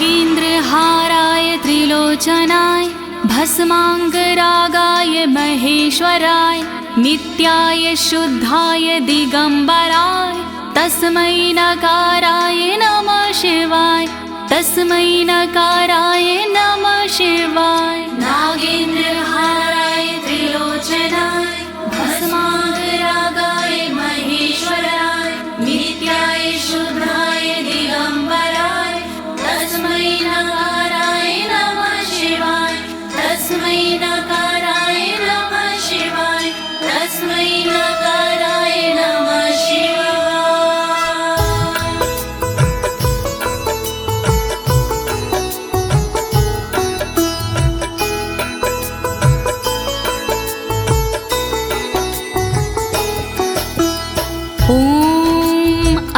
नागेन्द्रहाराय त्रिलोचनाय भस्मांगरागाय महेश्वराय नित्याय शुद्धाय दिगंबराय तस्मै नकाराय नमः शिवाय तस्मै नकाराय नमः शिवाय। नागेन्द्रहाराय त्रिलोचनाय भस्मांगरागाय महेश्वराय नित्याय शुद्धाय दिगंबराय तस्मै नकाराय नमः शिवाय तस्मै नकाराय नमः शिवाय तस्मै नकाराय नमः शिवाय।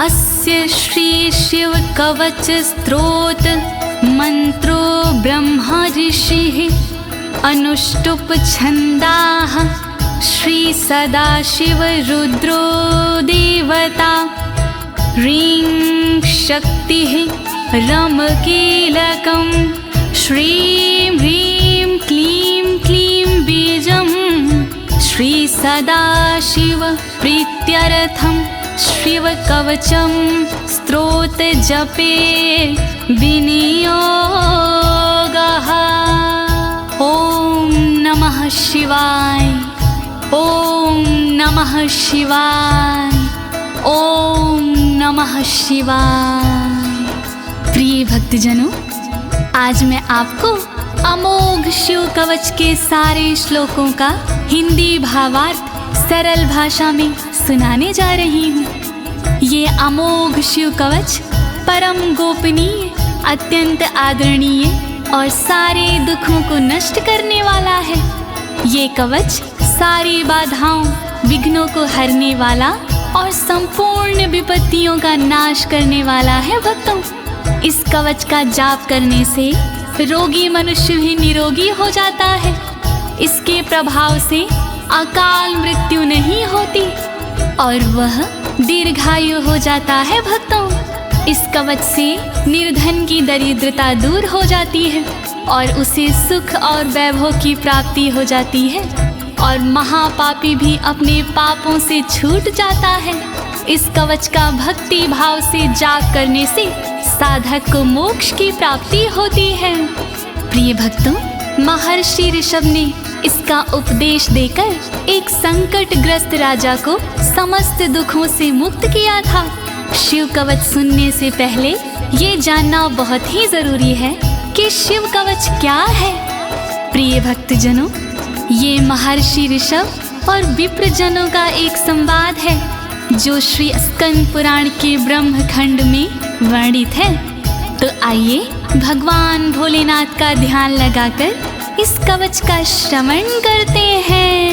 अस्य श्री शिव कवच स्तोत्र मंत्रो ब्रह्मा ऋषिः अनुष्टुप छंदाः श्री सदाशिव रुद्रो देवता ह्रीं शक्तिः रम कीलकं श्रीं ह्रीं क्लीं क्लीं बीजं श्री सदाशिव प्रीत्यर्थं शिव कवचम स्तोत्र जपे विनियोगः। ओम नमः शिवाय ओम नमः शिवाय ओम नमः शिवाय। प्रिय भक्तजनों, आज मैं आपको अमोघ शिव कवच के सारे श्लोकों का हिंदी भावार्थ सरल भाषा में सुनाने जा रही हूँ। ये अमोघ शिव कवच परम गोपनीय, अत्यंत आदरणीय और सारे दुखों को नष्ट करने वाला है। ये कवच सारी बाधाओं, विघ्नों को हरने वाला और संपूर्ण विपत्तियों का नाश करने वाला है। भक्तों, इस कवच का जाप करने से रोगी मनुष्य भी निरोगी हो जाता है। इसके प्रभाव से अकाल मृत्यु नहीं होती और वह दीर्घायु हो जाता है। भक्तों, इस कवच से निर्धन की दरिद्रता दूर हो जाती है और उसे सुख और वैभव की प्राप्ति हो जाती है और महापापी भी अपने पापों से छूट जाता है। इस कवच का भक्ति भाव से जाप करने से साधक को मोक्ष की प्राप्ति होती है। प्रिय भक्तों, महर्षि ऋषभ ने इसका उपदेश देकर एक संकटग्रस्त राजा को समस्त दुखों से मुक्त किया था। शिव कवच सुनने से पहले ये जानना बहुत ही जरूरी है कि शिव कवच क्या है। प्रिय भक्तजनों, ये महर्षि ऋषभ और विप्रजनों का एक संवाद है जो श्री स्कंद पुराण के ब्रह्मखंड में वर्णित है। तो आइए भगवान भोलेनाथ का ध्यान लगाकर इस कवच का श्रवण करते हैं।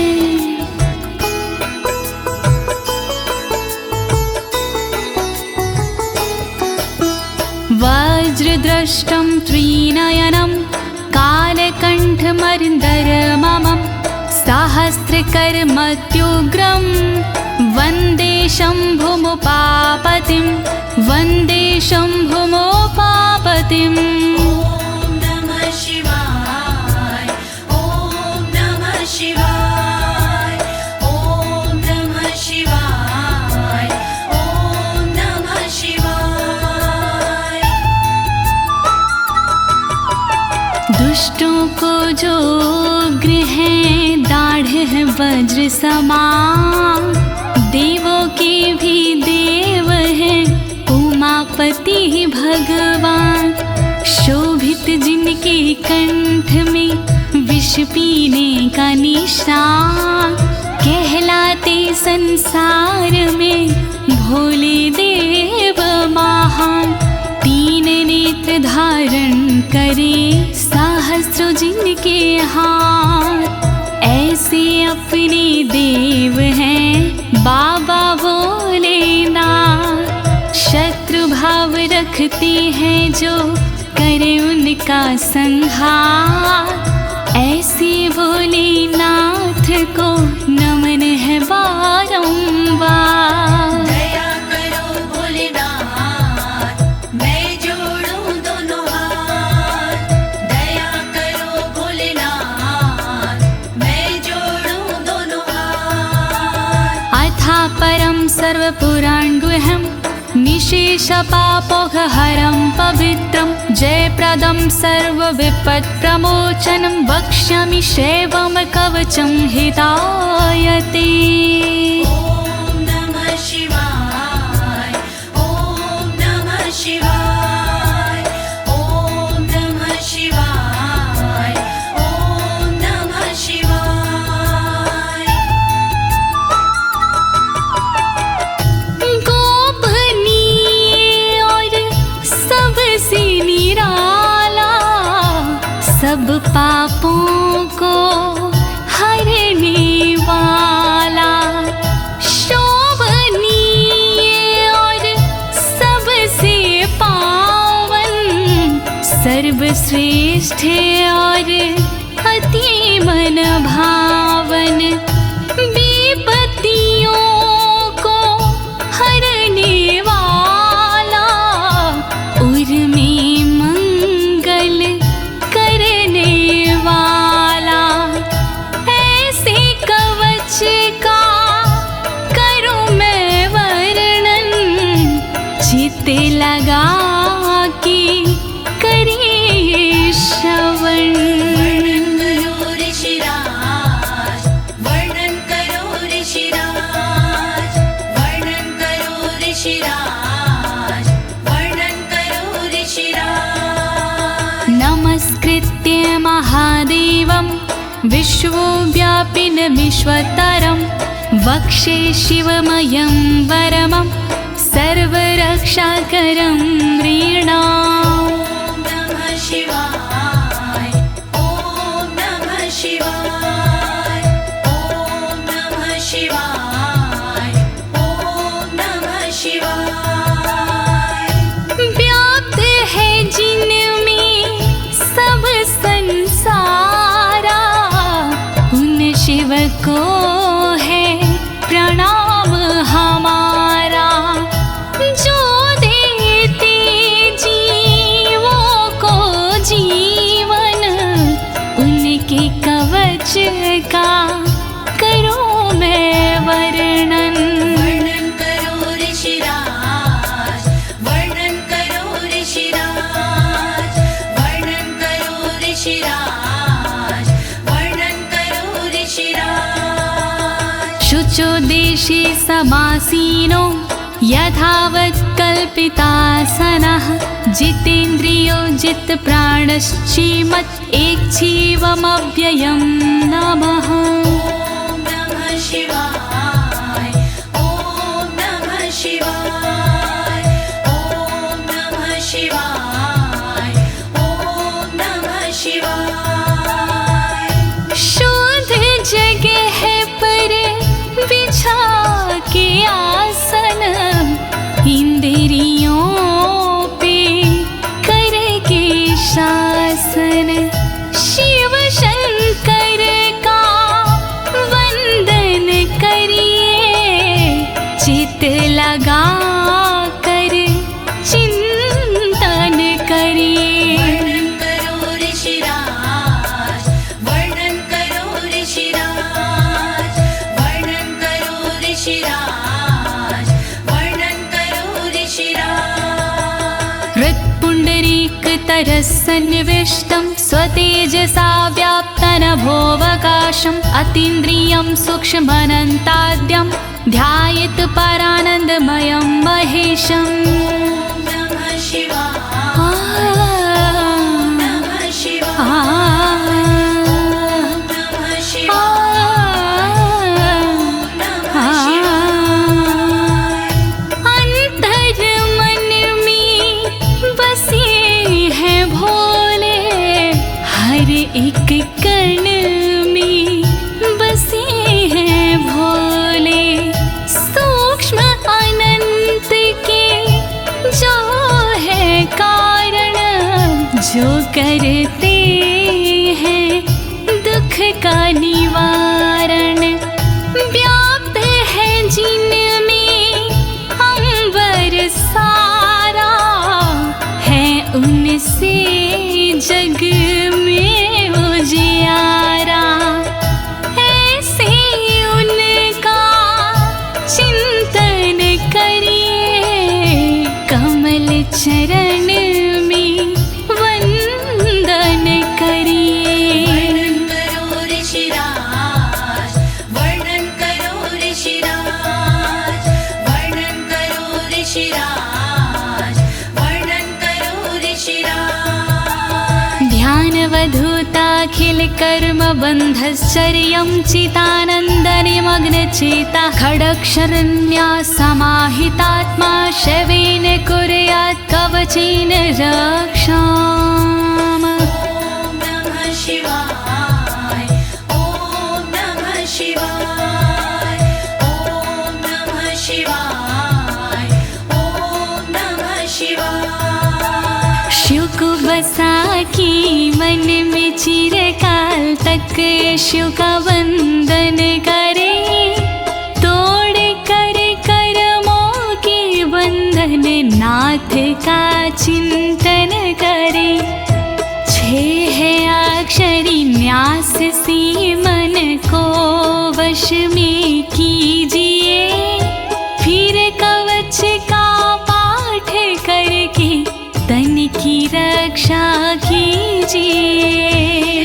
वज्रदृष्टं त्रिनयनं कालकण्ठमर्दरममं सहस्रकर्मत्युग्रं वन्दे शम्भुमुपापतिं वन्दे शम्भुमुपापतिम्। दुष्टों को जो उग्र है दाढ़ है वज्र समान, देवों के भी देव है उमापति भगवान। शोभित जिनके कंठ में विष पीने का निशान, कहलाते संसार में भोले देव महान। तीन नेत्र धारण करे सहस्रों जिनके हाथ, ऐसे अपने देव हैं बाबा भोलेनाथ। शत्रु भाव रखते हैं जो करे उनका संहार, ऐसे भोलेनाथ को नमन है बारंबार। दया करो भोलेनाथ, मैं जोड़ूं दोनों हाथ, परं सर्वपुराणगुह्यं निशेषपापोघहरं पवित्रं जयप्रदं सर्वविपत्प्रमोचनं वक्ष्यामि शैवं कवचं हितायते। ॐ नमः शिवाय, ॐ नमः शिवाय, ॐ नमः शिवाय, ॐ नमः शिवाय। गोपनीय और सबसे निराला, सब पापों को हरने वाला, शोभनीय और सबसे पावन, सर्वश्रेष्ठ और अति मन भावन, विपत्तियों को हरने वाला, उर में मंगल करने वाला, ऐसे कवच का करूं मैं वर्णन, चित्त लगा के करिए श्रवण। वर्णन करो ऋषिराज, वर्णन करो ऋषिराज, वर्णन करो ऋषिराज, वर्णन करो ऋषिराज। नमस्कृत्य महादेवं विश्वव्यापिनमीश्वरं वक्षे शिवमयं वरमं सर्वरक्षाकरं नृणाम्। ॐ नमः शिवाय, ॐ नमः शिवाय, ॐ नमः शिवाय, ॐ नमः शिवाय। व्याप्त है जिनमें सब संसारा, उन शिव को है प्रणाम हमारा, जो देते जीवों को जीवन, उनके कवच का करूं मैं वर्णन। वर्णन करो ऋषिराज, वर्णन करो ऋषिराज, वर्णन करो ऋषिराज, वर्णन करो ऋषिराज। शुचो देशे समासीनो यथावत् कल्पितासनः, जितेन्द्रियो जितप्राणश्चेमत् एकजीवमव्ययं नमः। ॐ नमः शिवाय, ॐ नमः शिवाय, ॐ नमः शिवाय, ॐ नमः शिवाय। शुद्ध जगह पर बिछा के आसन, इंद्रियों पे करके शासन, शिव शंकर का वंदन करिए, चित लगा कर चिंतन करिए। वर्णन करो ऋषिराज, वर्णन करो ऋषिराज, वर्णन करो ऋषिराज, वर्णन करो ऋषिराज। हृत्पुण्डरीकतरसन्निविष्टं स्वतेजसा व्याप्तनभोऽवकाशम्, अतीन्द्रियं सूक्ष्ममनन्ताद्यं ध्यायेत् परानन्दमयं महेशम्। ॐ नमः शिवाय, नमः शिवाय, नमः शिवाय, नमः शिवाय। अंतर मन में बसे हैं भोले, हर एक कण में बसे हैं भोले, सूक्ष्म अनंत के जो है कारण, जो करते हैं दुख का निवारण, व्याप्त है जिनमें अंबर सारा, है उनसे जग में उजियारा, ऐसे उनका चिंतन कर्मबन्धश्चर्यं चितानन्दनिमग्नचेता खडक्षरण्या समाहितात्मा शवेन कुर्यात् कवचेन रक्षाम्। ॐ नमः शिवाय ॐ नमः शिवाय ॐ नमः शिवाय ॐ नमः शिवाय। शिव को बसा की मन में चिरकाल तक शिव का वंदन करे, तोड़ कर कर्मों के बंधन नाथ का चिंतन करे। छह अक्षरी न्यास सी मन को वश में कीजिए, फिर कवच का पाठ करके तन की रक्षा कीजिए।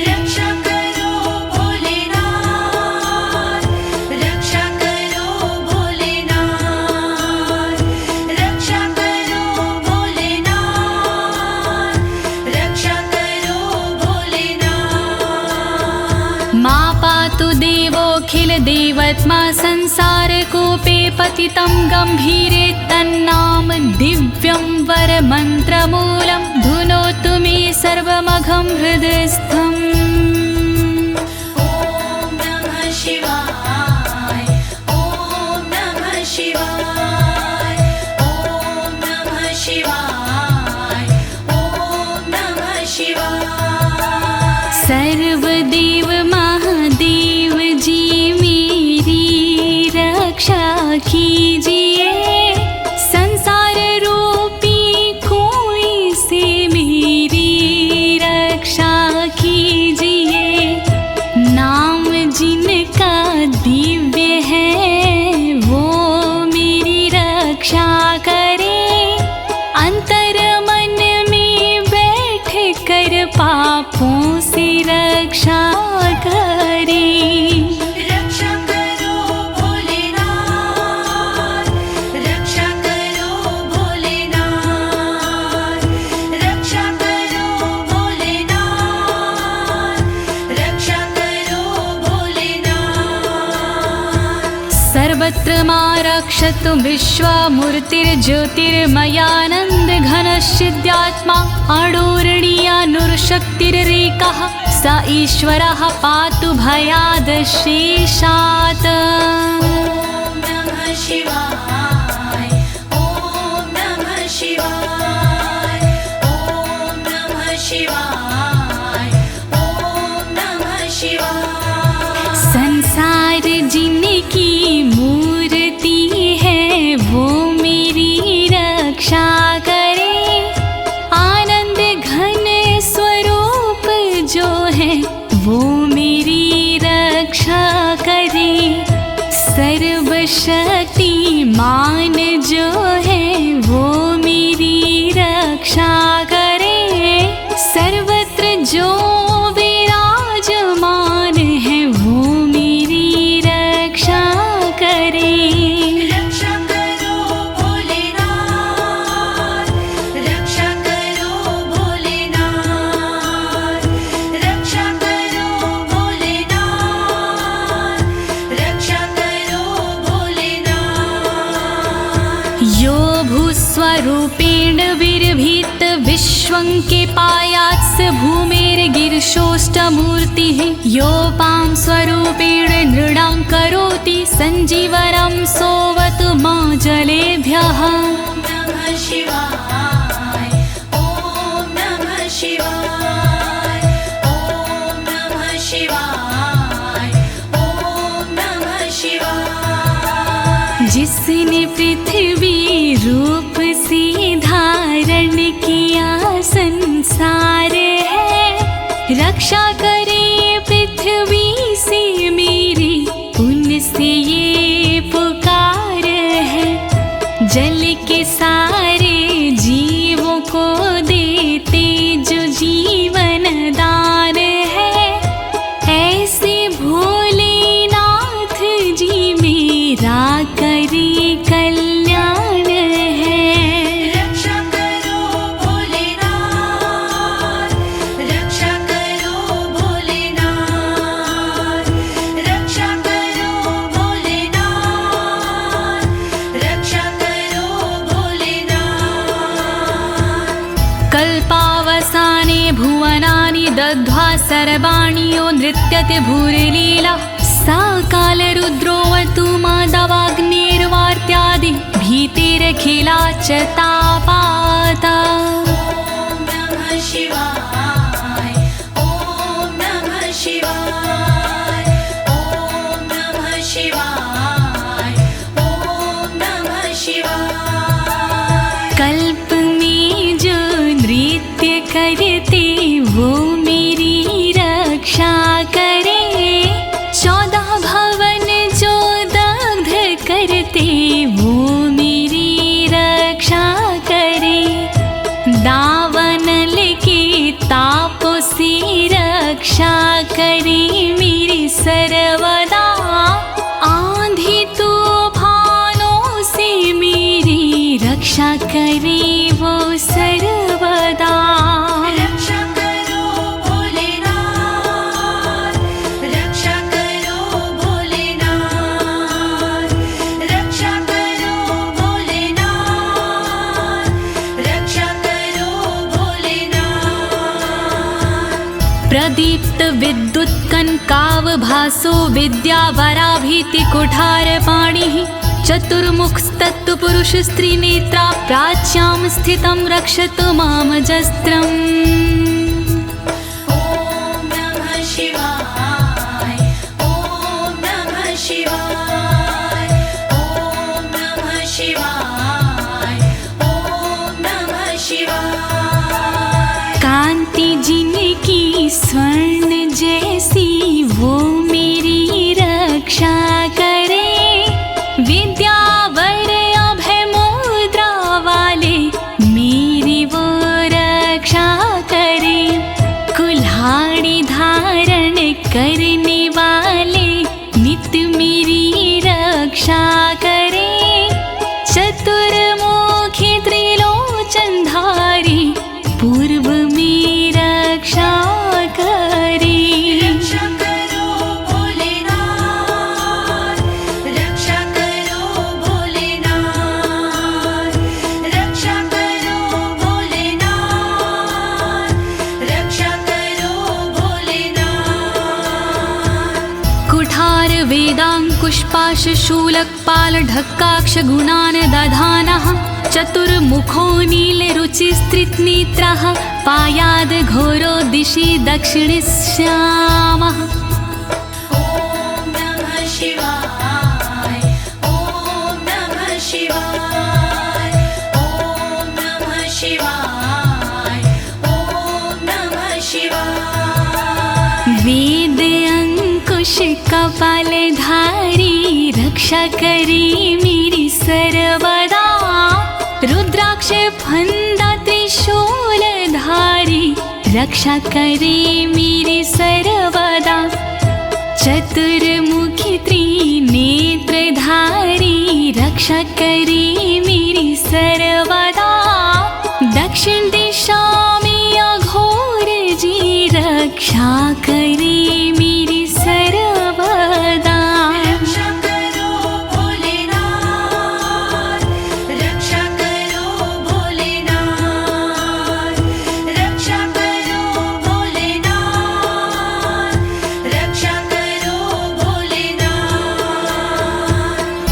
रक्षा करो भोलेनाथ, रक्षा करो भोलेनाथ, रक्षा करो भोलेनाथ, रक्षा करो भोलेनाथ। मां पातु देवोऽखिल देवत्मा संसार कूपे पतितं गंभीरे तन्नाम दिव्यं वरमन्त्रमूलं धुनोतु मे सर्वमघं हृदयस्थम्। ॐ नमः शिवाय ॐ नमः शिवाय ॐ नमः शिवाय ॐ नमः शिवाय। सर्वदेव महादेव जी मेरी रक्षा कीजिए, संसार रूपी कोई से मेरी रक्षा कीजिए। नाम जिनका दिव्य है वो मेरी रक्षा करे, अंतर मन में बैठ कर पापों से रक्षा करे। रक्षा करो भोलेनाथ, रक्षा करो भोलेनाथ, रक्षा करो भोलेनाथ, रक्षा करो भोलेनाथ। सर्वत्र मां रक्षतु विश्वमूर्तिर्ज्योतिर्मयानन्द घनश्चिद्यात्मा अडोरणीयानुर्शक्तिरेकः स ईश्वरः पातु भयादशेषात्। ॐ नमः शिवाय ॐ नमः शिवाय ॐ नमः शिवाय ॐ नमः शिवाय। संसार जिनकी मूर्ति है वो मेरी रक्षा करे, आनंद घन स्वरूप जो है वो मेरी रक्षा करे। सर्वशक्तिमान जो है वो मेरी रक्षा करे, सर्वत्र जो विराजमान है वो मेरी रक्षा करे। रक्षा करो भोलेनाथ, रक्षा करो भोलेनाथ, रक्षा करो भोलेनाथ, रक्षा करो भोलेनाथ। यो भूस्वरूपेण विर्भीत विश्वं के पायात् स भूमेर्गिरिशोष्टमूर्तिः, योपां स्वरूपेण नृणां करोति सञ्जीवनं सोऽवतु मां जलेभ्यः। ॐ नमः शिवाय ॐ नमः शिवाय ॐ नमः शिवाय ॐ नमः शिवाय। जिसने पृथ्वी रूप से धारण किया संसार है, रक्षा करे पृथ्वी से मेरी उनसे ये पुकार है। जल के सारे जीवों को देते जो जीवन दान है, ऐसे भोलेनाथ जी मेरा करे कल्याण है। रक्षा करो भोलेनाथ, रक्षा करो भोलेनाथ, सर्वाणि यो नृत्यते भूरिलीला सा कालरुद्रोऽवतु माधवाग्निर्वार्त्यादि भीतिरखिला च तापाता। ॐ नमः शिवाय ॐ नमः शिवाय ॐ नमः शिवाय ॐ नमः शिवाय। कल्प में जो नृत्य करते वो मेरी रक्षा करे, 14 भवन जो दग्ध करते वो मेरी रक्षा करे। दावानल के तापों से रक्षा करे मेरी सर्वदा, आंधी तूफानों से मेरी रक्षा करे वो सर्वदा। रक्षा करो भोलेनाथ, रक्षा करो भोलेनाथ, रक्षा करो भोलेनाथ, रक्षा करो भोलेनाथ। प्रदीप्त विद्युत कनकावभासो विद्यावराभीति कुठार पाणिः, चतुर्मुखस्तत्पुरुष स्त्रीनेत्रा प्राच्यां स्थितं रक्षतु मामजस्त्रम्। ॐ नमः शिवाय ॐ नमः शिवाय ॐ नमः शिवाय ॐ नमः शिवाय। कांति जिनकी स्वर्ण जैसी वो मेरी रक्षा करे, विद्यावर अभय मुद्रा वाले मेरी वो रक्षा करे। कुल्हाड़ी धारण करने वाले नित्य मेरी रक्षा करे। चतुर्मुखी त्रिलोचनधारी पूर्व में रक्षा करे। रक्षा करो भोलेनाथ, रक्षा करो भोलेनाथ, रक्षा करो भोलेनाथ, रक्षा करो भोलेनाथ। कुठार वेदांकुशपाश शूलकपाल ढक्काक्ष गुणान् दधानः, चतुर्मुखो नीलरुचिस्त्रिनेत्रः पायाद् घोरो दिशि दक्षिणश्यामः। ॐ नमः शिवाय ॐ नमः शिवाय ॐ नमः शिवाय ॐ नमः शिवाय। वेद अंकुश कपालधारी रक्षा करे मेरी सर्वदा, रुद्राक्ष फंदा त्रिशूलधारी रक्षा करे मेरी सर्वदा। चतुर्मुखी त्रिनेत्रधारी रक्षा करे मेरी सर्वदा। दक्षिण दिशा में अघोर जी रक्षा करे मेरी सर्वदा। रक्षा करो भोलेनाथ, रक्षा करो भोलेनाथ, रक्षा करो भोलेनाथ, रक्षा करो भोलेनाथ।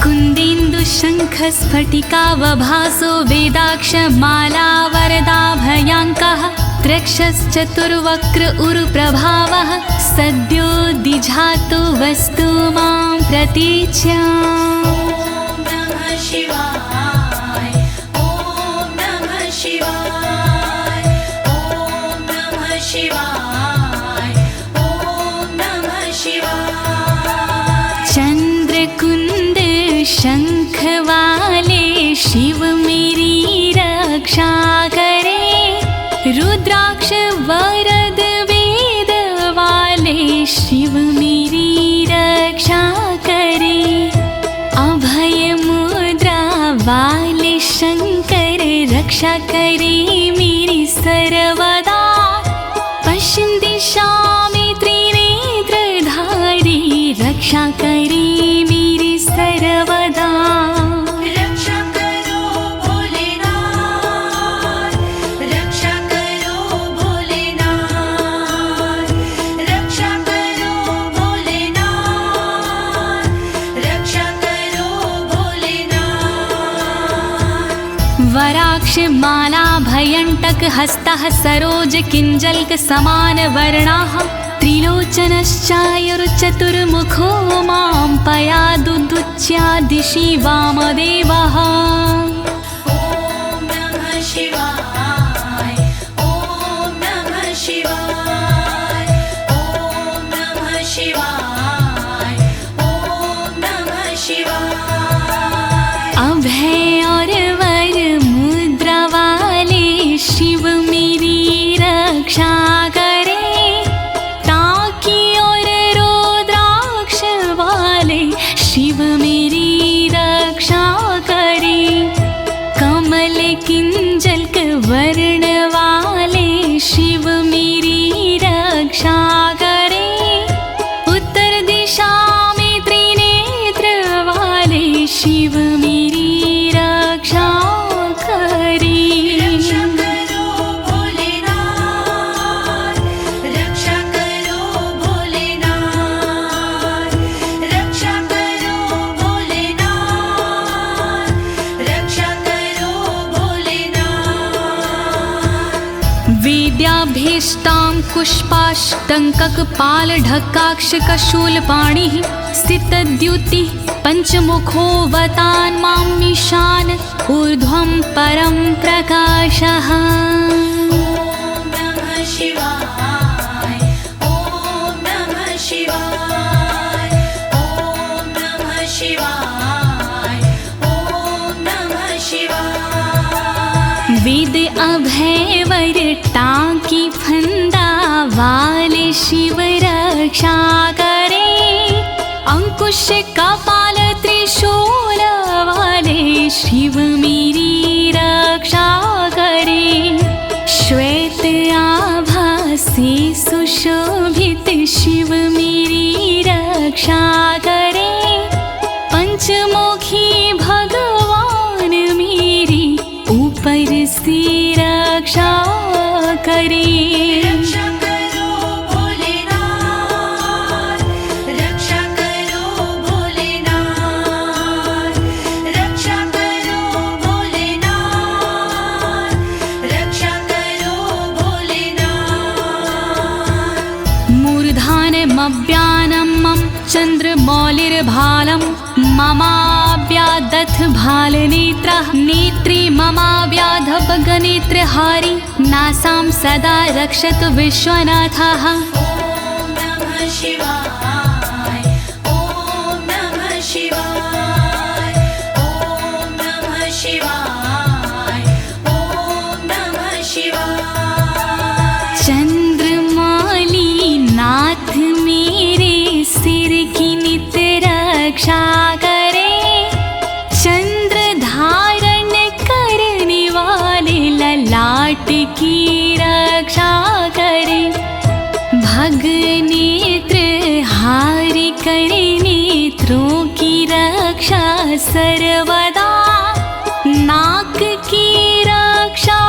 कुन्देन्दु शङ्ख स्फटिकावभासो वेदाक्ष माला वरदाभयाङ्कः, त्रक्षश्चतुर्वक्र उरुप्रभावः सद्यो दिझातु वस्तु मां प्रतीच्याम्। ॐ नमः शिवाय ॐ नमः शिवाय ॐ नमः शिवाय ॐ नमः शिवाय। चंद्रकुंद शंख वाले शिव मेरी रक्षा करे, रुद्राक्ष वरद वेद वाले शिव मेरी रक्षा करे। अभय मुद्रा वाले शंकर रक्षा करे मेरी सर्वदा। पश्चिम दिशा में त्रिनेत्रधारी रक्षा करे मेरी सर्वदा। रक्षा करो भोलेनाथ, रक्षा करो भोलेनाथ, रुद्राक्ष माला भयंटक हस्तः सरोज किंजल्क समान वर्णाः त्रिलोचनश्चायुर्चतुर्मुखो मां पयादुदुच्या दिशि वामदेवः। ॐ नमः शिवाय ॐ नमः शिवाय ॐ नमः शिवाय ॐ नमः शिवाय। अभय और वर मुद्रा वाले शिव मेरी रक्षा करे, ताकि और रुद्राक्ष वाले शिव मेरी रक्षा करे। कमल किंजल्क वर्ण वाले शिव मेरी रक्षा करे। उत्तर दिशा में त्रिनेत्र वाले शिव मेरी रक्षा करे। रक्षा करो भोलेनाथ, रक्षा करो भोलेनाथ, रक्षा करो भोलेनाथ, रक्षा करो भोलेनाथ। वेद्याभीष्टां पुष्पाष्टङ्ककपालढक्काक्षकशूलपाणिः स्थितद्युतिः पञ्चमुखोऽवतान् मामीशान ऊर्ध्वं परं प्रकाशः। ॐ नमः शिवाय ॐ नमः शिवाय ॐ नमः शिवाय ॐ नमः शिवाय। वेद अभय वर टांकी फंदा वाले शिव रक्षा करे। अंकुश कपाल त्रिशूल वाले शिव मेरी रक्षा करे। श्वेत आभा से सुशोभित शिव मेरी रक्षा करे। पंचमुखी भगवान मेरी ऊपर से रक्षा करे। रक्षा करो भोलेनाथ, रक्षा करो भोलेनाथ, रक्षा करो भोलेनाथ, रक्षा करो भोलेनाथ। मूर्धानमव्यानं मम चन्द्रमौलिर्भालं ममाव्यादथ भालनेत्रः नेत्री ममाव्याधपगनेत्रहारी नासां सदा रक्षतु विश्वनाथः। ॐ नमः शिवाय ॐ नमः शिवाय ॐ नमः शिवाय ॐ नमः शिवाय। चंद्रमौली नाथ मेरे सिर की नित रक्षा करे। चंद्र धारण करने वाले ललाट की रक्षा करे। भग नेत्र हारि करे नेत्रों की रक्षा सर्वदा। नाक की रक्षा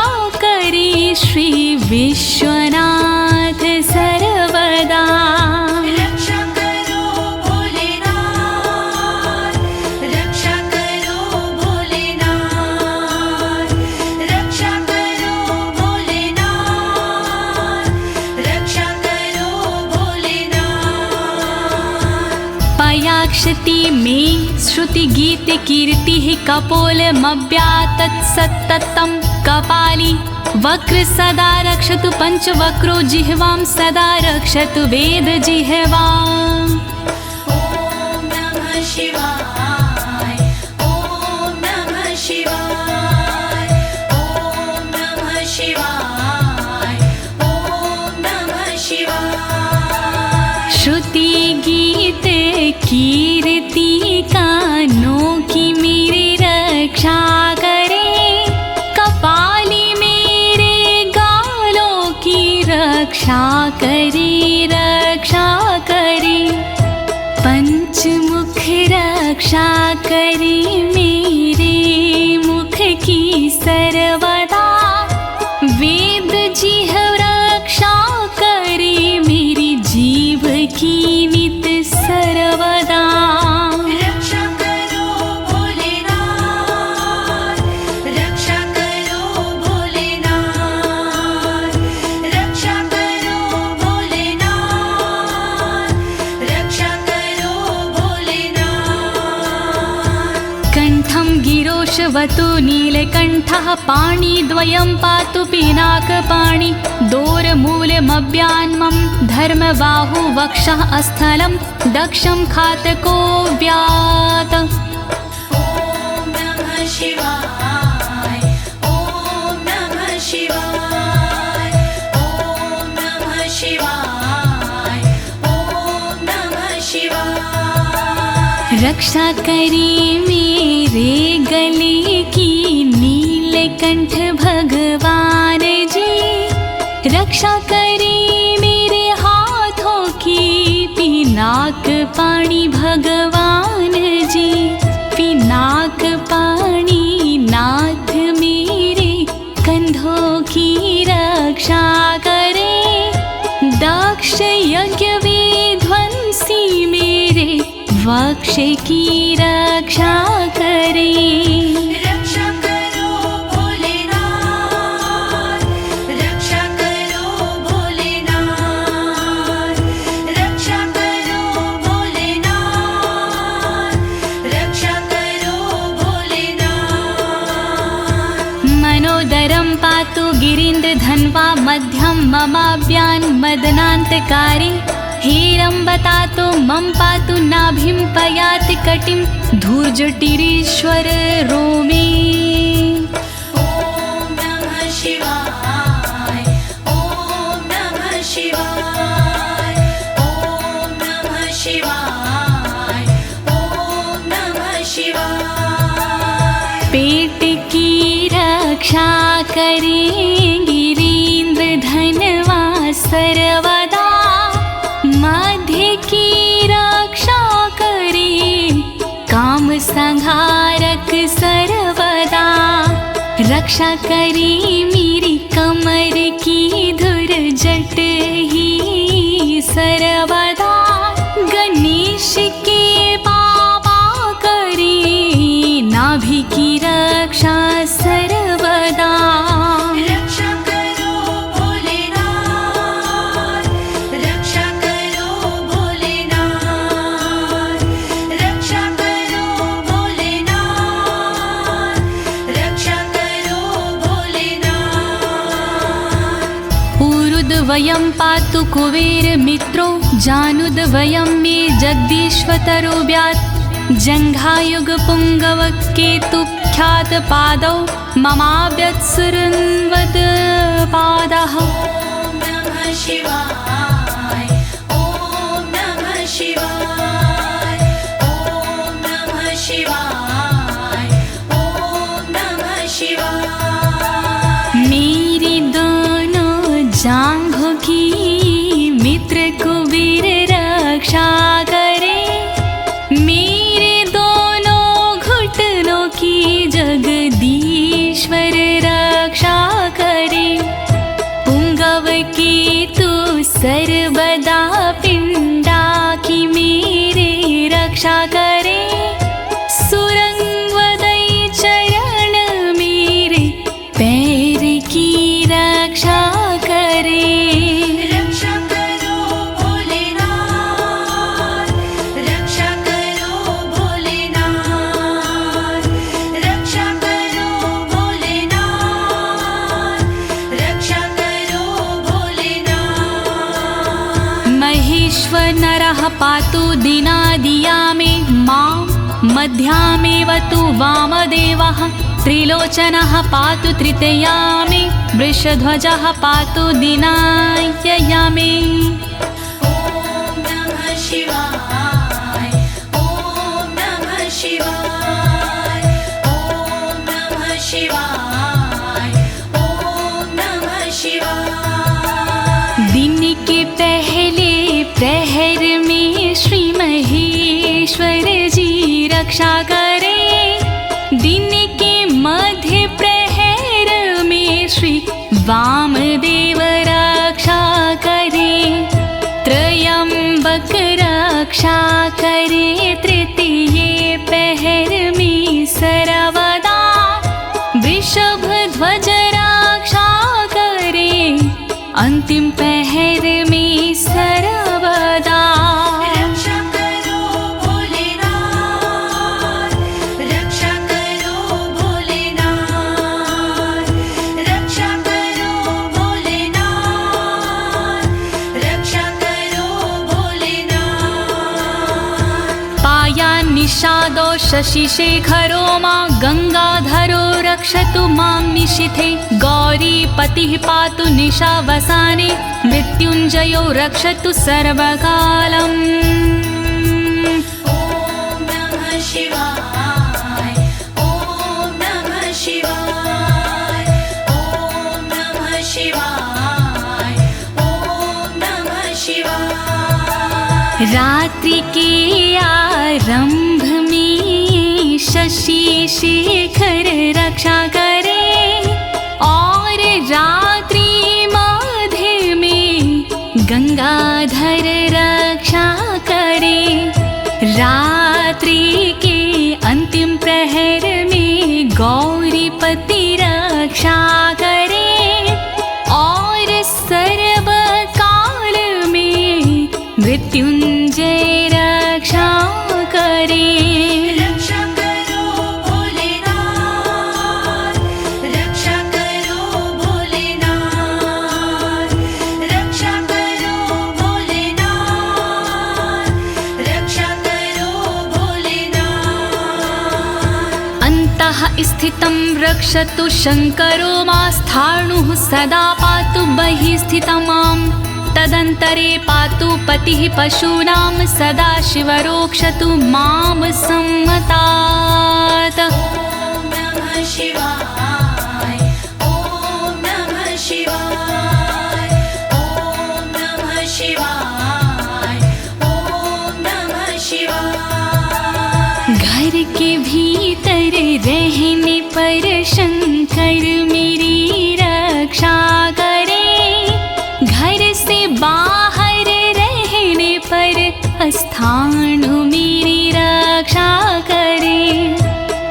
करे श्री विश्वनाथ सर्वदा। रक्षा करो भोलेनाथ, रक्षा करो भोलेनाथ, रक्षा करो भोलेनाथ, रक्षा करो भोलेनाथ। पयाक्षति में श्रुति गीत कीर्ति कपोलमव्यातत् सत्ततं कपाली वक्र सदा रक्षतु पंचवक्रो जिह्वां सदा रक्षतु वेद जिह्वाम्। ॐ नमः शिवाय ॐ नमः शिवाय ॐ नमः शिवाय ॐ नमः शिवाय। श्रुति गीत कीर्ति कानों की मेरी रक्षा करे। कपाली मेरे गालों की रक्षा करे रक्षा करे। पंचमुख रक्षा करे मेरे मुख की सर्वदा। वेद जिह्व रक्षा करे मेरी जीव की नित सर्वदा। रक्षा करो भोलेनाथ, रक्षा करो कण्ठं गिरोशवतु नीलकण्ठः पाणिद्वयं पातु पिनाकपाणि दोरमूलमव्यान्मं धर्मबाहु वक्षः अस्थलं दक्षं खातको व्यात्। ॐ नमः शिवाय ॐ नमः शिवाय ॐ नमः शिवाय ॐ नमः शिवाय। रक्षा करे मेरे गले की नीलकंठ भगवान जी, रक्षा करे मेरे हाथों की पिनाक पाणी भगवान जी, पिनाक पाणी नाथ मेरे कंधों की रक्षा करे, दक्ष यज्ञ विध्वंसी मेरे वक्ष की रक्षा करे। रक्षा करो भोलेनाथ, रक्षा करो भोलेनाथ, रक्षा करो भोलेनाथ, रक्षा करो भोलेनाथ। मनोदरं पातु गिरीन्द्रधन्वा मध्यं ममाव्यान् मदनान्तकारी, हेरम्बतातो मम पातु नाभिं पयाति कटिं धूर्जटिरीश्वर रोमे। ॐ नमः शिवाय ॐ नमः शिवाय ॐ नमः शिवाय ॐ नमः शिवाय। पेट की रक्षा करें गिरीन्द्रधनवा सर्वदा, मध्य की रक्षा करे काम संहारक सर्वदा, रक्षा करे मेरी कमर की धुरजट ही सर्वदा, गणेश के बाबा करे नाभि की रक्षा सर्वदा। रक्षा करो भोलेनाथ, रक्षा करो भोलेनाथ, रक्षा करो भोलेनाथ, रक्षा करो भोलेनाथ। ऊरुद्वयं पातु कुबेर मित्रो, जानुद्वयं मे जगदीश्वतरो व्यात्, जङ्घायुग पुङ्गव केतुख्यात पादौ ममाव्यत्सुरन्वद पादः। ॐ नमः शिवाय ॐ नमः शिवाय ॐ नमः शिवाय ॐ नमः शिवाय। मेरी दोनों जांघों की मित्र कुबेर रक्षा करे, मेरे दोनों घुटनों की जगदीश्वर रक्षा करे, पुंगव की तू सर्वदा पिंडा की मेरे रक्षा करे, सुरंगवदई चरण मेरे पैर की रक्षा करे। रक्षा करो भोलेनाथ, रक्षा करो भोलेनाथ, रक्षा करो भोलेनाथ, रक्षा करो भोलेनाथ। महेश्वर नरः पातु दिनादिया मे मां, मध्यामेव तु वामदेवः, त्रिलोचनः पातु तृतीया मे, वृषध्वजः पातु दिनायया मे। ॐ नमः शिवाय ॐ नमः शिवाय ॐ नमः शिवाय ॐ नमः शिवाय। दिन के पहले प्रहर में श्री महेश्वर जी रक्षा करे, दिन के मध्य प्रहर में श्री वामदेव रक्षा करे, त्रयंबक रक्षा करे, तृतीय पहर में सर्वदा, वृषभ ध्वज रक्षा करे, अंतिम पहर में सर्वदा। रक्षा करो भोलेनाथ, रक्षा निषादो शशिशेखरो मां गङ्गाधरो रक्षतु मां निशिथे गौरीपतिः पातु निशावसाने मृत्युञ्जयो रक्षतु सर्वकालम् ॐ नमः शिवाय ॐ नमः शिवाय ॐ नमः शिवाय ॐ नमः शिवाय। रात्रि के आरंभ में शशि शेखर रक्षा करे और रात्रि मध्य में गंगाधर रक्षा करे। रात्रि के अंतिम प्रहर में गौरीपति रक्षा करे और सर्वकाल में मृत्युंजय रक्षा करे। रक्षा करो भोलेनाथ रक्षा करो भोलेनाथ रक्षा करो भोलेनाथ रक्षा करो भोलेनाथ। अन्तः स्थितं रक्षतु शङ्करो मास्थाणुः सदा पातु बहिः स्थितं माम् तदन्तरे पातु पतिः पशूनां सदा शिवरोक्षतु मां सम्मतात्। ॐ नमः शिवाय ॐ नमः शिवाय ॐ नमः शिवाय ॐ नमः शिवाय। घर के भीतर रहने पर शंकर मेरी रक्षा करे घर से बाहर रहने पर स्थान मेरी रक्षा करे।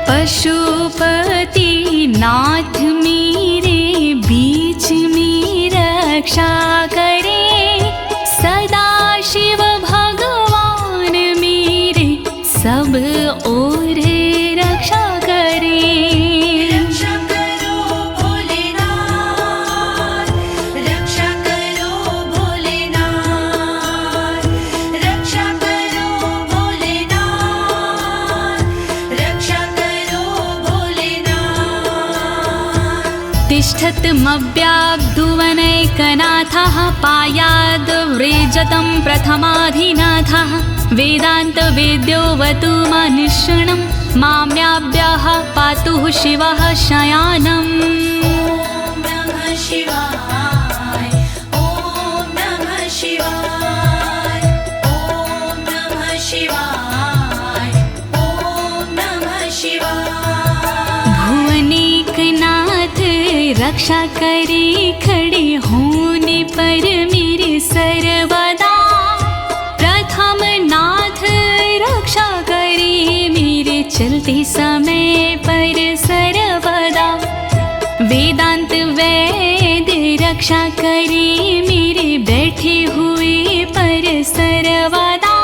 पशुपति नाथ मेरे बीच में रक्षा करे सदा शिव भगवान मेरे सब ओर रक्षा करे। रक्षा करो भोलेनाथ रक्षा करो भोलेनाथ रक्षा करो भोलेनाथ रक्षा करो भोलेनाथ। तिष्ठतमव्याब्धुवनैकनाथः पायाद्व्रेजतं प्रथमाधिनाथः वेदान्तवेद्योऽवतु मनुष्यणं माम्याभ्यः पातु शिवः शयानम्। ॐ नमः शिवाय ॐ नमः शिवाय ॐ नमः शिवाय ॐ नमः शिवाय। भुवनेकनाथ रक्षा करे खड़े होने पर मेरे सर्वदा प्रथम नाथ रक्षा करे मेरे चलते समय पर सर्वदा। वेदांत वैद्य रक्षा करे मेरे बैठे हुए पर सर्वदा।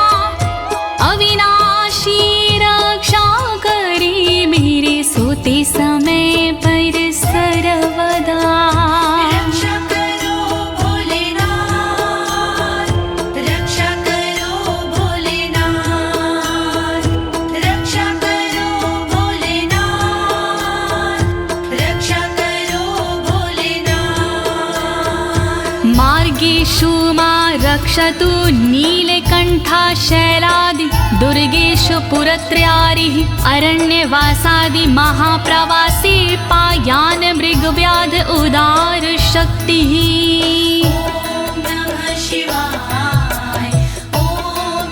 अविनाशी रक्षा करे मेरे सोते समय पर सर्वदा। रक्षा करो भोलेनाथ रक्षा करो भोलेनाथ रक्षा करो भोलेनाथ रक्षा करो भोलेनाथ। मार्गेषु मां रक्षतु नीलकण्ठा शैलादि दुर्गेषु पुरत्रयारिः अरण्यवासादि महाप्रवासी पायान् मृगव्याध उदार शक्तिः। ॐ नमः शिवाय ॐ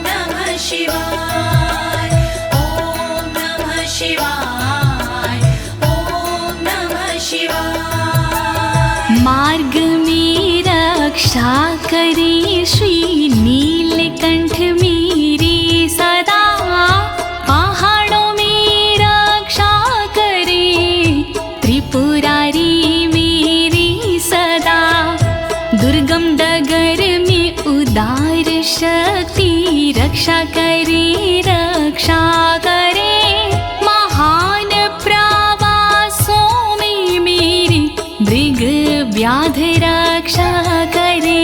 नमः शिवाय ॐ नमः शिवाय ॐ नमः शिवाय। मार्ग में रक्षा करे श्री नीलकंठ मेरी सदा। पहाड़ों में रक्षा करे त्रिपुरारी मेरी सदा। दुर्गम डगर में उदार शक्ति रक्षा करे महान प्रवासों में मेरी मृग व्याध रक्षा करे।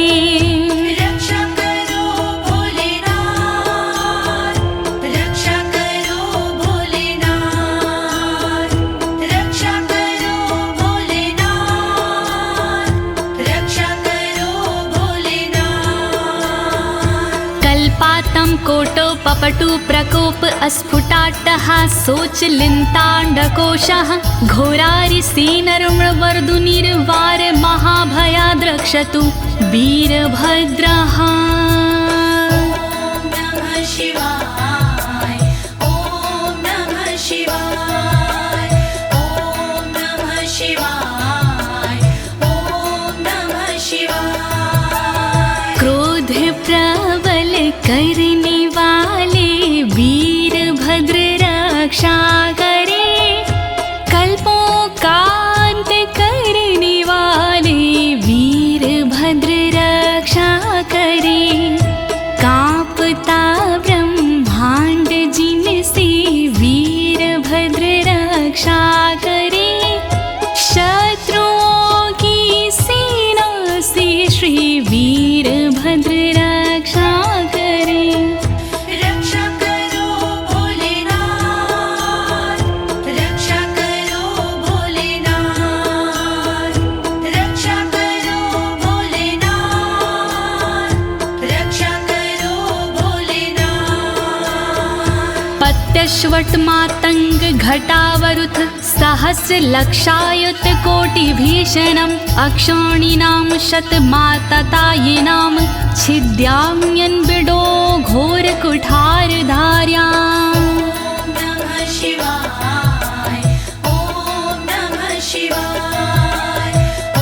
रक्षा करो भोलेनाथ रक्षा करो पपटु प्रकोप अस्फुटाट्टहासोच लिन्ताण्डकोशः घोरारिसेनर्मवर्दुनिर्वार महाभयाद्रक्षतु वीरभद्रः। शिवाय ॐ नमः शिवाय ॐ नमः शिवाय ॐ नमः शिवाय। क्रोध प्रबल करने वाले वीरभद्र रक्षा करे, कल्पों का अंत करने वाले वीरभद्र रक्षा करे। कांपता ब्रह्मांड जिनसे वीरभद्र रक्षा करे, शत्रुओं की सेना से श्री वीरभद्र रक्षा करे। रक्षा करो भोलेनाथ, रक्षा करो भोलेनाथ, रक्षा करो भोलेनाथ, रक्षा करो भोलेनाथ। पत्यश्वट मातंग घटावरुथ सहस्र लक्षायुत कोटि भीषणम् अक्षौणीनां शतमाततायिनां छिद्याम्यन् बिडो घोर कुठार धार्याम्। नमः शिवाय ॐ नमः शिवाय ॐ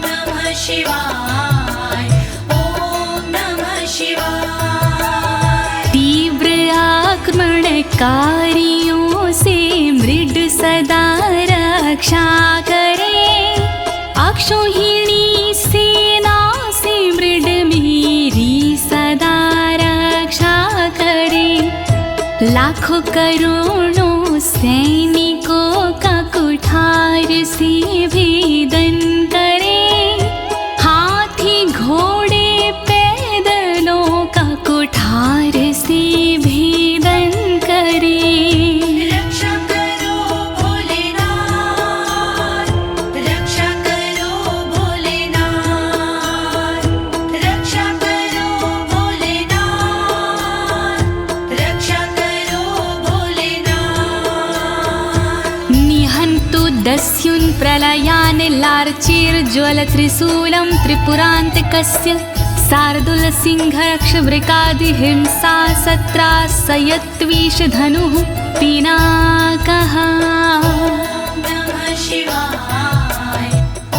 नमः शिवाय ॐ नमः शिवाय। तीव्र आक्रमणकारियों से मृड सदा रक्षा करे, अक्षौहिणी सेना से मृड मेरी सदा रक्षा करे। लाखों करोड़ों सैनिकों का कुठार से भेदन करे, हाथी घोड़े पैदलों का कुठार से भेदन करे। रक्षा करो भोलेनाथ, रक्षा करो भोलेनाथ, रक्षा करो भोलेनाथ, रक्षा करो भोलेनाथ। निहन्तु दस्युन् प्रलयान् लार्चेर्ज्वलत्रिशूलं त्रिपुरान्तकस्य शार्दूलसिंहरक्षवृकादिहिंसा सत्रासयत्विषधनुः पिनाकः। नमः शिवाय ॐ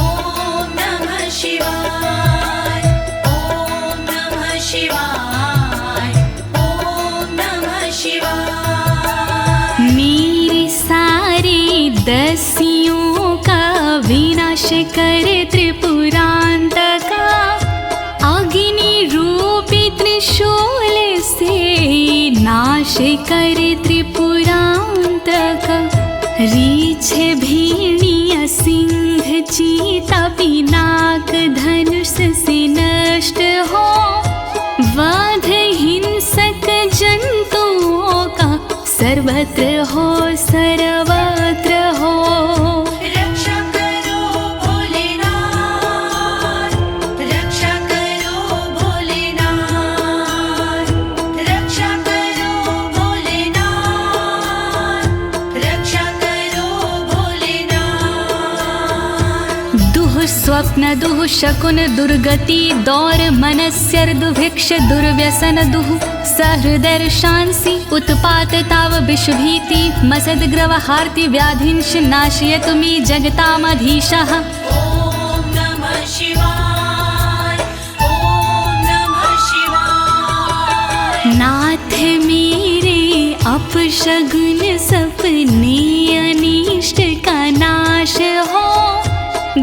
नमः शिवाय ॐ नमः शिवाय ॐ नमः शिवाय। मेरे सारे दस्युओं का विनाश करे त्रिपुरान्तका, अग्नि रूपी त्रिशूल से नाश करे त्रिपुरान्तका। रीछ भेड़िया सिंह चीता पिनाक धनुष से नष्ट हो, वध हिंसक जंतुओं का सर्वत्र हो सर्वत्र हो। रक्षा करो भोलेनाथ, रक्षा करो भोलेनाथ, रक्षा करो भोलेनाथ, रक्षा करो भोलेनाथ। दुः स्वप्न दुः शकुन दुर्गति दौर मनस्यर दुभिक्ष दुर्व्यसन दुः सहृदर्शांसि उत्पात ताव विषभीति मसद्ग्रवहार्ति व्याधिंश नाशयतु मे जगतामधीशः। ॐ नमः शिवाय ॐ नमः शिवाय। नाथ मेरे अपशगुन सपने अनिष्ट का नाश हो,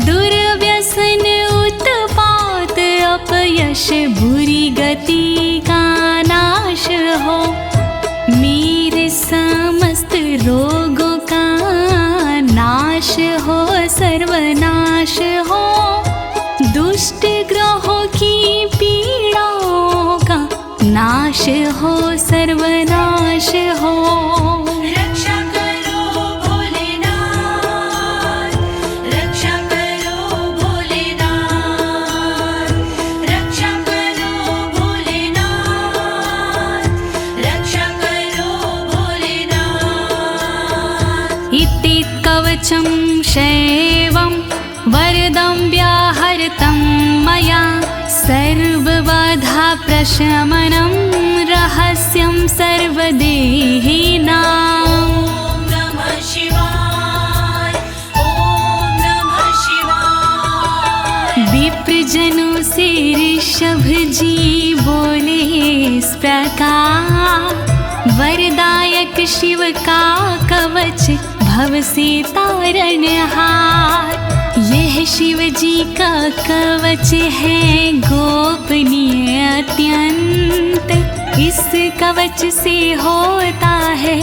दुर्व्यसन उत्पात अपयश बुरी गति का नाश हो। मेरे समस्त रोगों का नाश हो सर्वनाश हो, दुष्ट ग्रहों की पीड़ाओं का नाश हो सर्वनाश हो। रक्षा करो भोलेनाथ, रक्षा करो भोलेनाथ, रक्षा करो भोलेनाथ, कवचं शैवं वरदं व्याहृतं मया सर्वबाधा प्रशमनं रहस्यं सर्वदेहिनां। नमः शिवाय ॐ नमः शिवाय। विप्रजनों से ऋषभ जी बोले इस प्रकार, वरदायक शिव का कवच भव से तारणहार। यह शिव जी का कवच है गोपनीय अत्यंत, इस कवच से होता है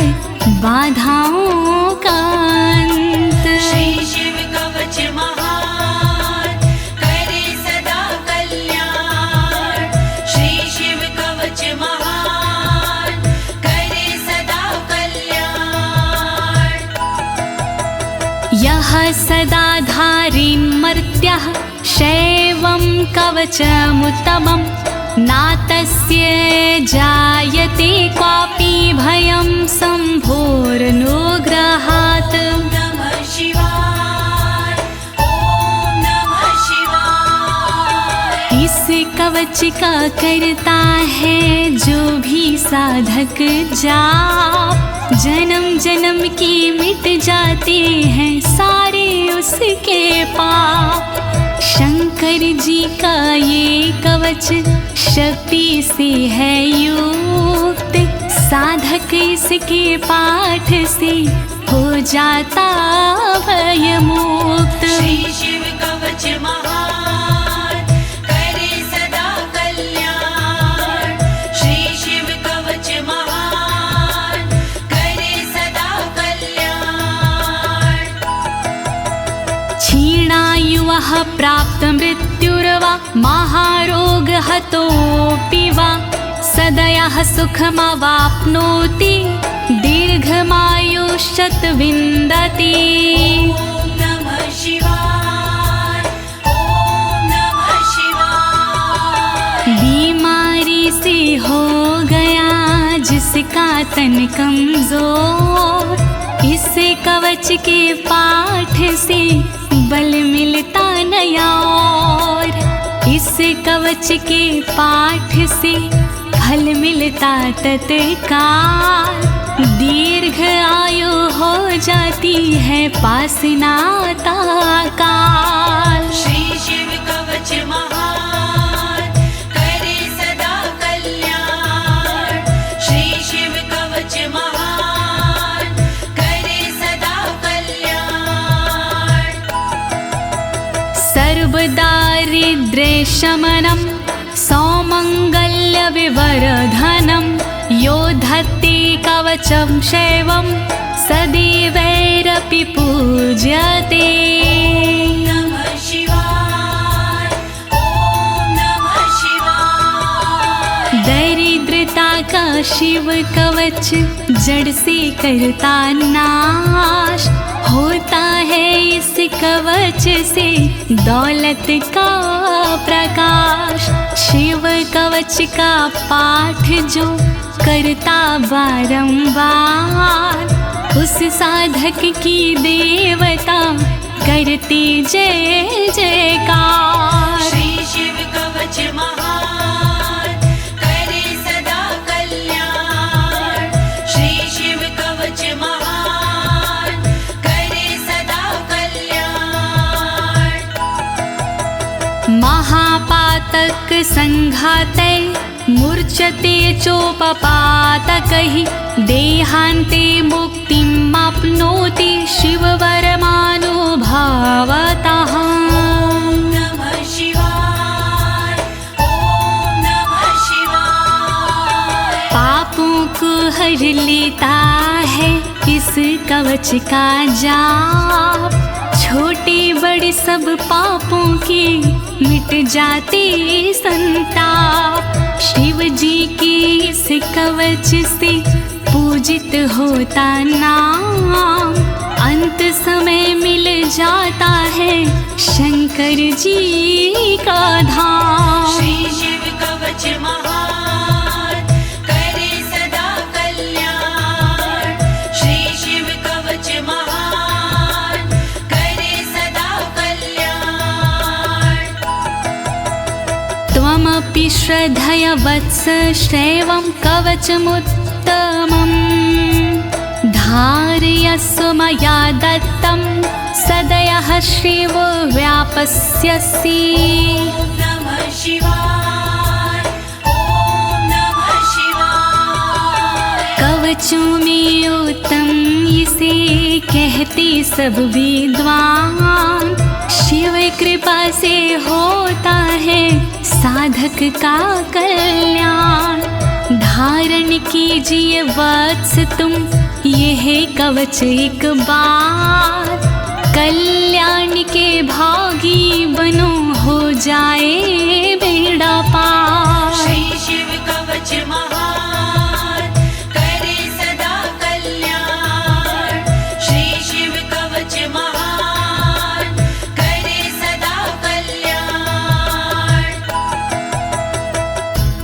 बाधाओं का अंत। श्री शिव कवच महान करे सदा कल्याण। श्री शिव कवच महान करे सदा कल्याण। यः सदा धारिन्मर्त्यः शैवं कवचमुत्तमं, नातस्य जायते क्वापि भयं शम्भोरनुग्रहात्। नमः शिवाय ॐ नमः शिवाय। इस कवच का करता है जो भी साधक जाप, जन्म जन्म के मिट जाते हैं सारे उसके पाप। शंकर जी का ये कवच शक्ति से है युक्त, साधक इसके पाठ से हो जाता भयमुक्त। श्री शिव कवच महान करे सदा कल्याण। श्री शिव कवच महान करे सदा कल्याण। क्षीणायुः प्राप्त मृत्युर्वा महारोगहतोऽपि वा, सदयः सुखमवाप्नोति दीर्घमायुष्यत् विन्दति। ॐ नमः शिवाय ॐ नमः शिवाय। बीमारी से हो गया जिसका तन कमजोर, इस कवच के पाठ से बल मिलता नया और। इस कवच के पाठ से फल मिलता तत्काल, दीर्घ आयु हो जाती है पास नाता काल। श्री शिव कवच महान करे सदा कल्याण। श्री शिव कवच महान करे सदा कल्याण। सर्वदारिद्र्यशमनं सौमङ्गल्यविवर्धनं, यो धत्ते कवचं शैवं सदैवैरपि पूज्यते। नमः शिवाय ॐ नमः शिवाय। दरिद्रता का शिव कवच जड़ से करता नाश, होता है इस कवच से दौलत का प्रकाश। शिव कवच का पाठ जो करता बारंबार, उस साधक की देवता करती जय जयकार। श्री शिव कवच महान करे सदा कल्याण। श्री शिव कवच महान करे सदा कल्याण। महापातक संघाते मूर्छते चोपपातकैः, देहान्ते मुक्तिमाप्नोति शिववरमानुभावतः। नमः शिवाय ॐ नमः शिवाय। पापों को हर लेता है इस कवच का जाप, छोटे बड़े सब पापों के मिट जाते संताप। शिव जी के इस कवच से पूजित होता नाम, अंत समय मिल जाता है शंकर जी का धाम। श्री शिव कवच महान करे सदा कल्याण। श्री शिव कवच महान श्रद्धया वत्स श्रेवं कवचमुत्तमम् धारयस्व मया दत्तं सदयः श्रीवो व्यापस्यसि। नमः शिवाय, ॐ नमः शिवाय। कवचों में उत्तम इसे कहते सब विद्वान, शिव कृपा से होता है साधक का कल्याण। धारण कीजिए वत्स तुम यह कवच एक बार, कल्याण के भागी बनो हो जाए बेड़ा पार। श्री शिव कवच महान करे सदा कल्याण। श्री शिव कवच महान करे सदा कल्याण।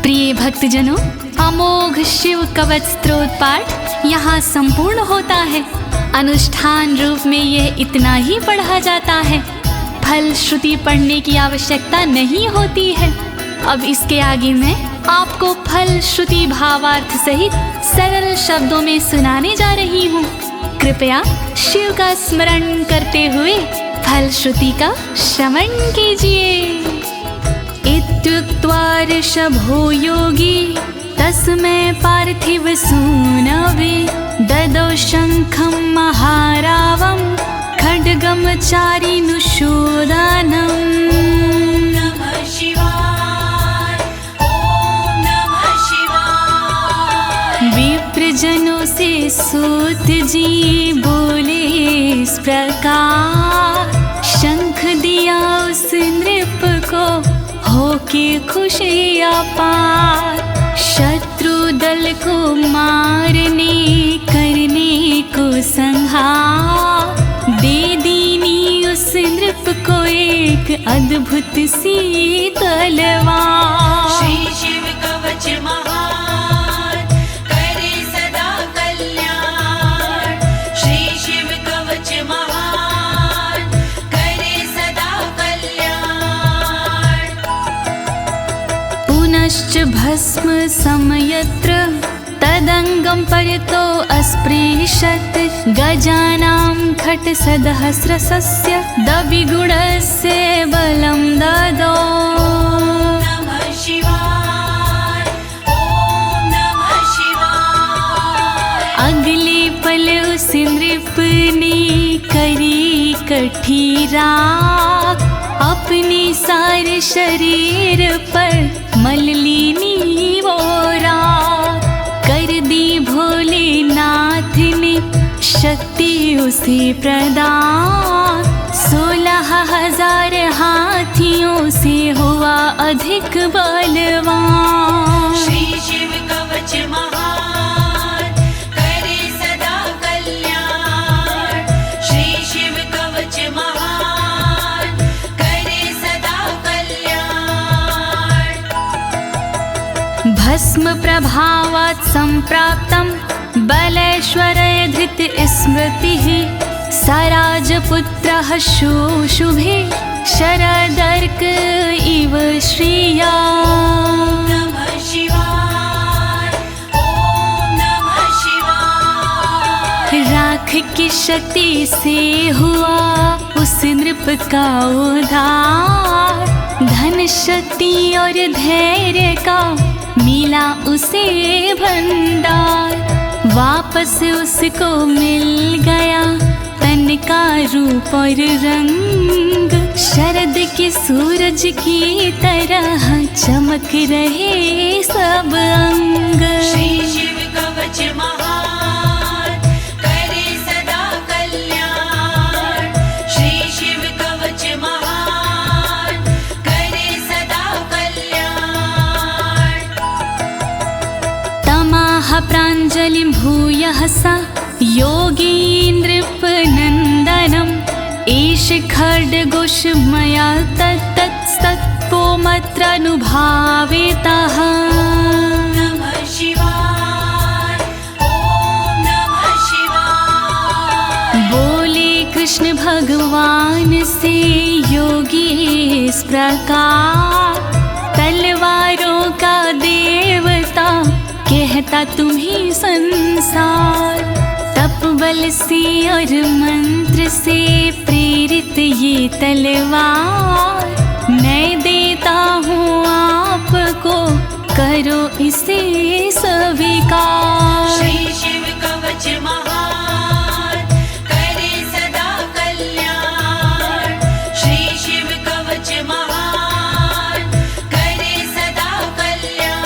प्रिय भक्तजनों, अमोघ शिव कवच स्तोत्र पाठ यहाँ संपूर्ण होता है। अनुष्ठान रूप में यह इतना ही पढ़ा जाता है, फल श्रुति पढ़ने की आवश्यकता नहीं होती है। अब इसके आगे मैं आपको फल श्रुति भावार्थ सहित सरल शब्दों में सुनाने जा रही हूँ। कृपया शिव का स्मरण करते हुए फल श्रुति का श्रवण कीजिए। इत्युक्त्वा ऋषभो योगी तस्मै पार्थिव सूनवे ददौ शङ्खं महारावं खड्गं चारिनुशोदानम्। नमः शिवाय, ॐ नमः शिवाय। विप्रजनों से सूत जी बोले इस प्रकार, शंख दिया उस नृप को होके खुशी अपार। शत्रु दल को मारने करने को संहार, दे दीनी उस नृप को एक अद्भुत सी तलवार। श्री शिव कवच महान करे सदा कल्याण। श्री शिव कवच महान करे सदा कल्याण। पुनश्च भस्म समयत्र तदंगं परितो अस्पृशत्, गजानां खट्सहस्रस्य दविगुणस्य बलं ददौ। नमः शिवाय, ॐ नमः शिवाय। अगले पल उस नृप ने करी कठी राख, अपने सारे शरीर पर मल ली वो राख। कर दी भोलेनाथ ने शक्ति उसे प्रदान, 16,000 हाथियों से हुआ अधिक बलवान। श्री शिव कवच महान करे सदा कल्याण। श्री शिव कवच महान करे सदा कल्याण। भस्म प्रभावात् संप्राप्तं बलेश्वरे धृत स्मृतिः, सराजपुत्रः शुशुभे शरदर्क इव श्रिया। नमः शिवाय, ॐ नमः शिवाय। राख की शक्ति से हुआ उस नृप का उद्धार, धन शक्ति और धैर्य का मिला उसे भंडार। वापस उसको मिल गया तन का रूप और रंग, शरद के सूरज की तरह चमक रहे सब अंग। श्री शिव कवच महान करे सदा कल्याण। श्री शिव कवच महान करे सदा कल्याण। तमाह प्राञ्जलिं भूयः सा योगीन्द्रपनन्दनम्, एष खड्गोष मया तत्तत्पोमत्रानुभावितः। नमः शिवाय, ॐ नमः शिवाय। बोले कृष्ण भगवान से योगी इस प्रकार, तलवारों देता तुम्हें संसार। तप बल से और मंत्र से प्रेरित ये तलवार, मैं देता हूँ आपको, करो इसे स्वीकार। श्री शिव कवच महान, करे सदा कल्याण। श्री शिव कवच महान, करे सदा कल्याण।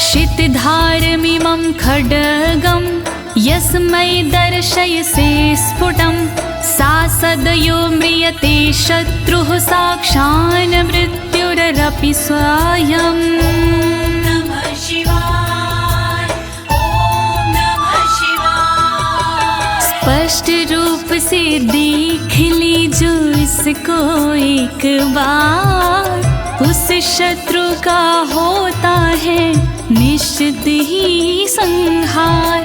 शितधारमिमं खड्गं यस्मै दर्शयसे स्फुटं, सा सदयो म्रियते शत्रुः साक्षान् मृत्युरपि स्वयं। नमः शिवाय, ओम नमः शिवाय। स्पष्ट रूप से देख लीजो इसको एक बार, उस शत्रु का होता है निश्चित ही संहार।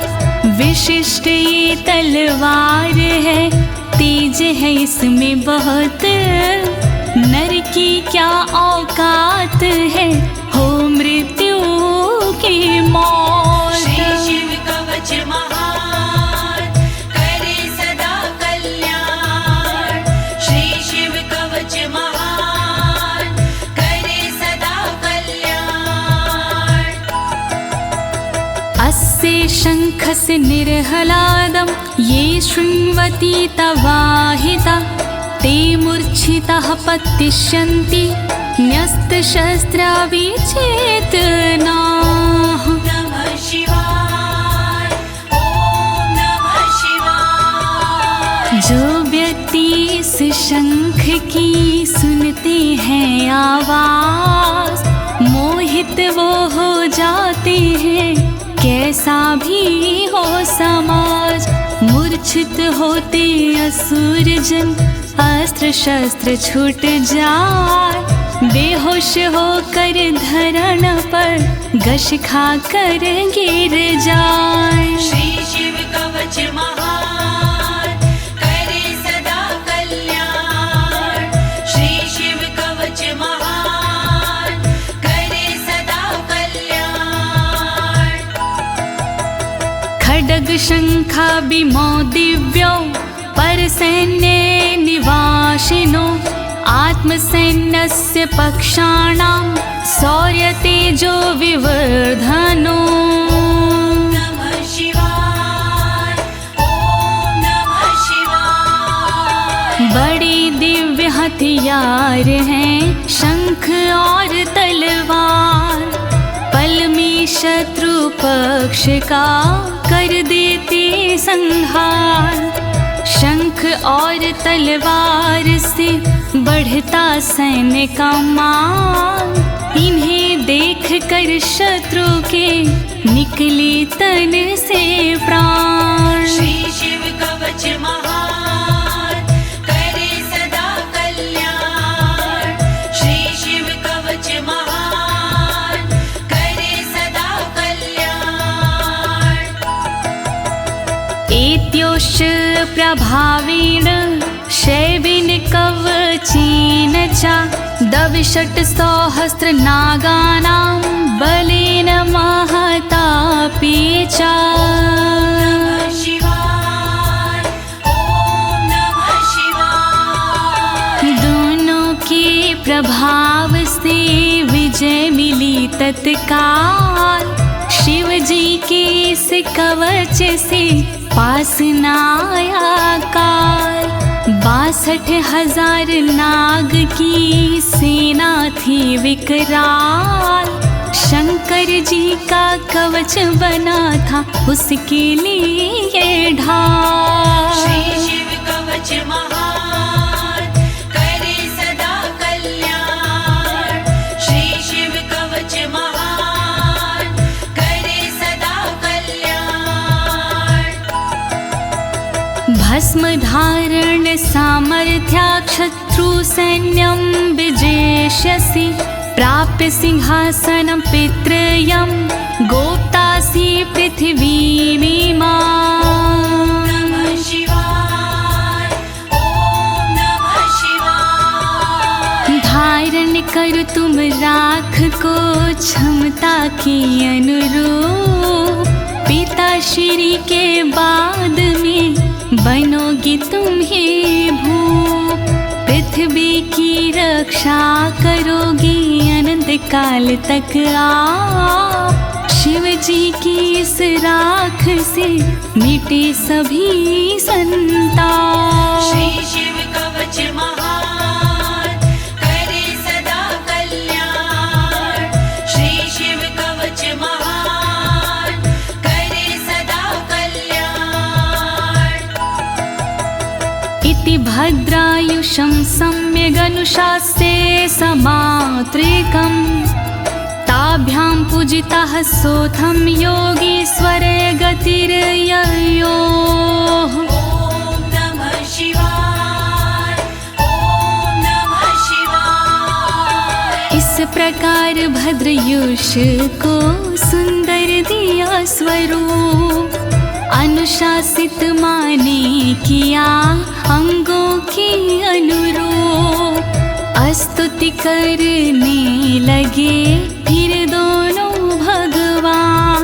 विशिष्ट ये तलवार है, तेज है इसमें बहुत, नर की क्या औकात है, हो मृत्यु की मौत। श्री शिव कवच महान, करे सदा कल्याण। श्री शिव कवच महान, करे सदा कल्याण। अस्य शङ्खस्य निर्हलादं ये शृण्वन्ति तवाहिता, ते मूर्छिताः पतिष्यन्ति न्यस्तशस्त्रा विचेतनाः। नमः शिवाय, ओम नमः शिवाय। जो व्यक्ति इस शंख की सुनते हैं आवाज, मोहित वो हो जाते हैं, कैसा भी हो समाज। मूर्छित होते असुर जन, अस्त्र शस्त्र छूट जाए, बेहोश होकर धरण पर घस खा कर गिर जाए। श्री शिव कवच महान, करे सदा कल्याण। श्री शिव कवच महान, करे सदा कल्याण। खड्ग शंखाभिमो दिव्यो परसैन्ये निवासिनो, आत्मसैन्यस्य पक्षाणां शौर्यतेजो विवर्धनो। नमः शिवाय, ओम नमः शिवाय। बड़ी दिव्य हथियार हैं शंख और तलवार, पल में शत्रु पक्ष का कर देते संहार। शंख और तलवार से बढ़ता सैन्य का मान, इन्हें देख कर शत्रु के निकले तन से प्राण। श्री शिव कवच महान, करे सदा कल्याण। श्री शिव कवच महान, करे सदा कल्याण। एत्योश्च प्रभावेण शैवेन कवचेन च, दविषट् सहस्र नागानां बलेन महतापि च। नमः शिवाय, ओम नमः शिवाय। दोनों के प्रभाव से विजय मिली तत्काल, शिव जी के इस कवच से पास न आया काल। 62,000 नाग की सेना थी विकराल, शंकर जी का कवच बना था उसके लिए ढाल। श्री शिव कवच महान, करे सदा कल्याण। श्री शिव कवच महान, करे सदा कल्याण। भस्म धारण सामर्थ्या शत्रु सैन्यं विजेष्यसि, प्राप्य सिंहासनं पितृयं गोप्तासि पृथिवीमिमां। नमः शिवाय, ओम नमः शिवाय। धारण कर तुम तुम राख को क्षमता के अनुरूप, पिता श्री के बाद में बनोगी तुम ही भूप। पृथ्वी की रक्षा करोगी अनंत काल तक आप, शिव जी की इस राख से मिटे सभी संताप। श्री शिव कवच महान करे सदा कल्याण, श्री शिव कवच महान करे सदा कल्याण। इति भद्रायुषं सम्यगनुशास्ये समात्रिकम्, ताभ्यां पूजितः सोऽथं योगीश्वरे गतिर्ययोः। ॐ नमः शिवाय, ॐ नमः शिवाय। इस प्रकार भद्रयुष को सुंदर दिया स्वरूप, अनुशासित माने किया अंगों के अनुरूप। स्तुति करने लगे फिर दोनों भगवान,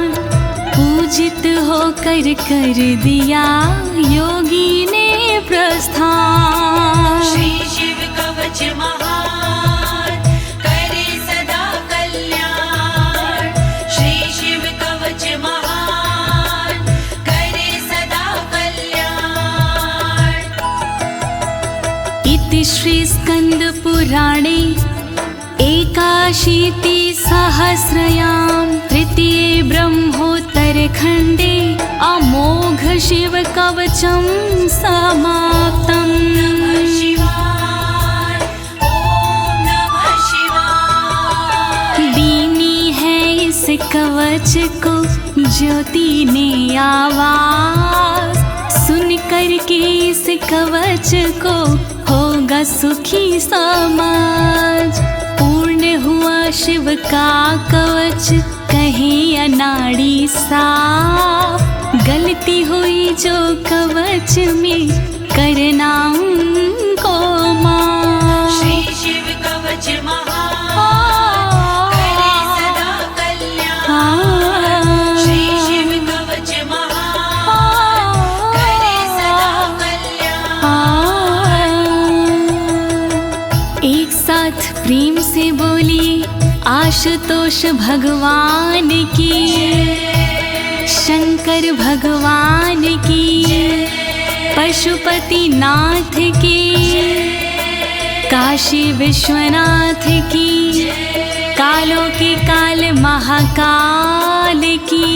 पूजित होकर कर दिया योगी ने प्रस्थान। श्री शिव कवच महान करे सदा कल्याण, श्री शिव कवच महान करे सदा कल्याण। इति श्री स्कंद पुराणे एकाशीति सहस्रयां तृतीये ब्रह्मोत्तर खंडे अमोघ शिव कवचं समाप्तम्। नमः शिवाय, ॐ नमः शिवाय। दीनी है इस कवच को ज्योति ने आवाज, सुन कर के इस कवच को होगा सुखी समाज। पूर्ण हुआ शिव का कवच कहे अनाड़ी साफ, गलती हुई जो कवच में करना उनको माफ। श्री शिव कवच महान करे सदा कल्याण, श्री शिव कवच महान करे सदा कल्याण। एक साथ प्रेम से बोलिए आशुतोष भगवान की, शंकर भगवान की, पशुपति नाथ की, काशी विश्वनाथ की, कालों के काल महाकाल की।